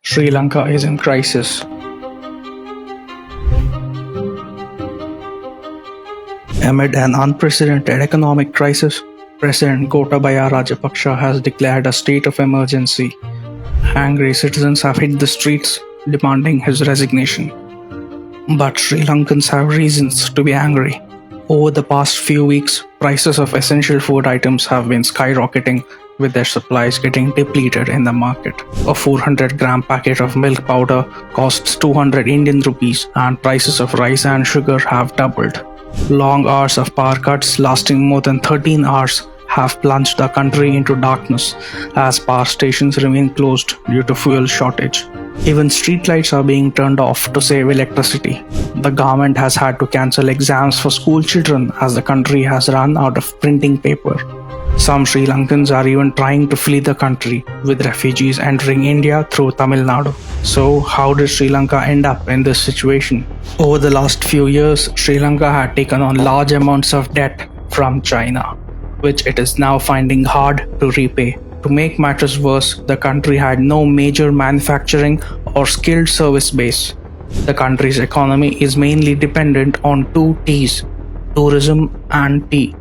Sri Lanka is in crisis. Amid an unprecedented economic crisis, President Gotabaya Rajapaksa has declared a state of emergency. Angry citizens have hit the streets demanding his resignation. But Sri Lankans have reasons to be angry. Over the past few weeks, prices of essential food items have been skyrocketing, with their supplies getting depleted in the market. A 400-gram packet of milk powder costs 200 Indian rupees, and prices of rice and sugar have doubled. Long hours of power cuts lasting more than 13 hours have plunged the country into darkness as power stations remain closed due to fuel shortage. Even streetlights are being turned off to save electricity. The government has had to cancel exams for school children as the country has run out of printing paper. Some Sri Lankans are even trying to flee the country, with refugees entering India through Tamil Nadu. So, how did Sri Lanka end up in this situation? Over the last few years, Sri Lanka had taken on large amounts of debt from China, which it is now finding hard to repay. To make matters worse, the country had no major manufacturing or skilled service base. The country's economy is mainly dependent on two T's: tourism and tea.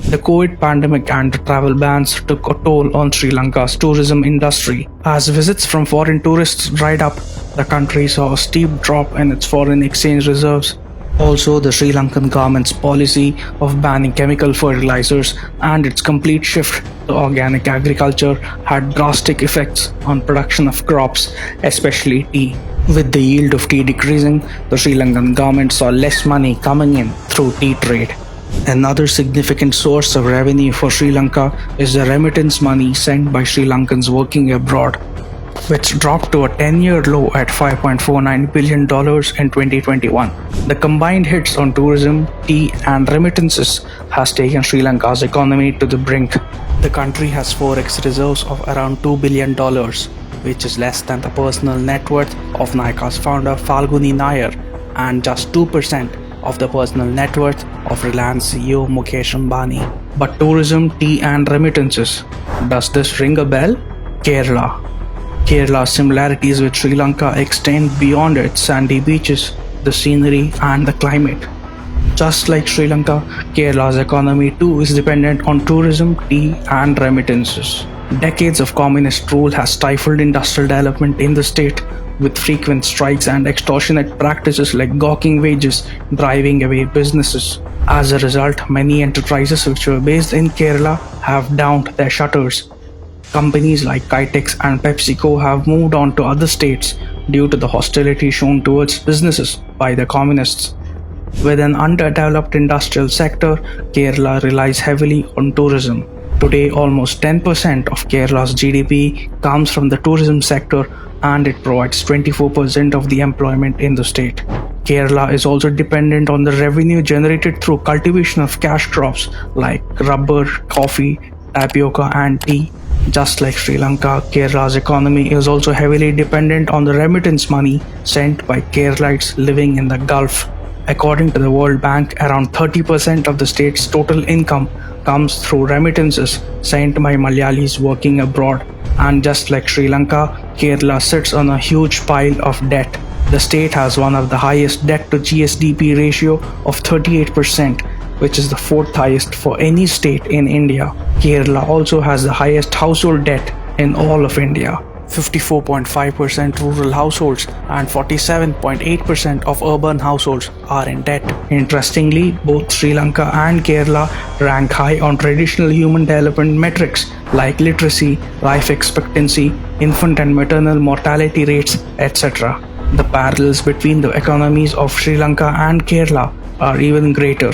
The COVID pandemic and the travel bans took a toll on Sri Lanka's tourism industry. As visits from foreign tourists dried up, the country saw a steep drop in its foreign exchange reserves. Also, the Sri Lankan government's policy of banning chemical fertilizers and its complete shift to organic agriculture had drastic effects on production of crops, especially tea. With the yield of tea decreasing, the Sri Lankan government saw less money coming in through tea trade. Another significant source of revenue for Sri Lanka is the remittance money sent by Sri Lankans working abroad, which dropped to a 10-year low at $5.49 billion in 2021. The combined hits on tourism, tea, and remittances has taken Sri Lanka's economy to the brink. The country has forex reserves of around $2 billion, which is less than the personal net worth of Nykaa's founder Falguni Nayar and just 2% of the personal net worth of Reliance CEO Mukesh Ambani. But tourism, tea, and remittances, does this ring a bell? Kerala's similarities with Sri Lanka extend beyond its sandy beaches, the scenery, and the climate. Just like Sri Lanka, Kerala's economy too is dependent on tourism, tea, and remittances. Decades of communist rule has stifled industrial development in the state, with frequent strikes and extortionate practices like gawking wages driving away businesses. As a result, many enterprises which were based in Kerala have downed their shutters. Companies like Kitex and PepsiCo have moved on to other states due to the hostility shown towards businesses by the communists. With an underdeveloped industrial sector, Kerala relies heavily on tourism. Today, almost 10% of Kerala's GDP comes from the tourism sector, and it provides 24% of the employment in the state. Kerala is also dependent on the revenue generated through cultivation of cash crops like rubber, coffee, tapioca, and tea. Just like Sri Lanka, Kerala's economy is also heavily dependent on the remittance money sent by Keralites living in the Gulf. According to the World Bank, around 30% of the state's total income comes through remittances sent by Malayalis working abroad. And just like Sri Lanka, Kerala sits on a huge pile of debt. The state has one of the highest debt to GSDP ratio of 38%, which is the fourth highest for any state in India. Kerala also has the highest household debt in all of India. 54.5% rural households and 47.8% of urban households are in debt. Interestingly, both Sri Lanka and Kerala rank high on traditional human development metrics like literacy, life expectancy, infant and maternal mortality rates, etc. The parallels between the economies of Sri Lanka and Kerala are even greater.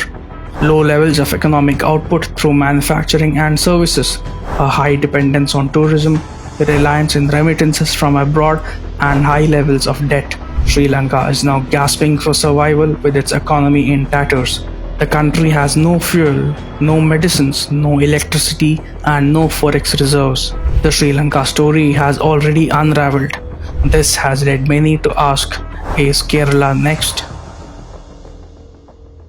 Low levels of economic output through manufacturing and services, a high dependence on tourism, reliance in remittances from abroad, and high levels of debt. Sri Lanka is now gasping for survival with its economy in tatters. The country has no fuel, no medicines, no electricity, and no forex reserves. The Sri Lanka story has already unraveled. This has led many to ask, is Kerala next?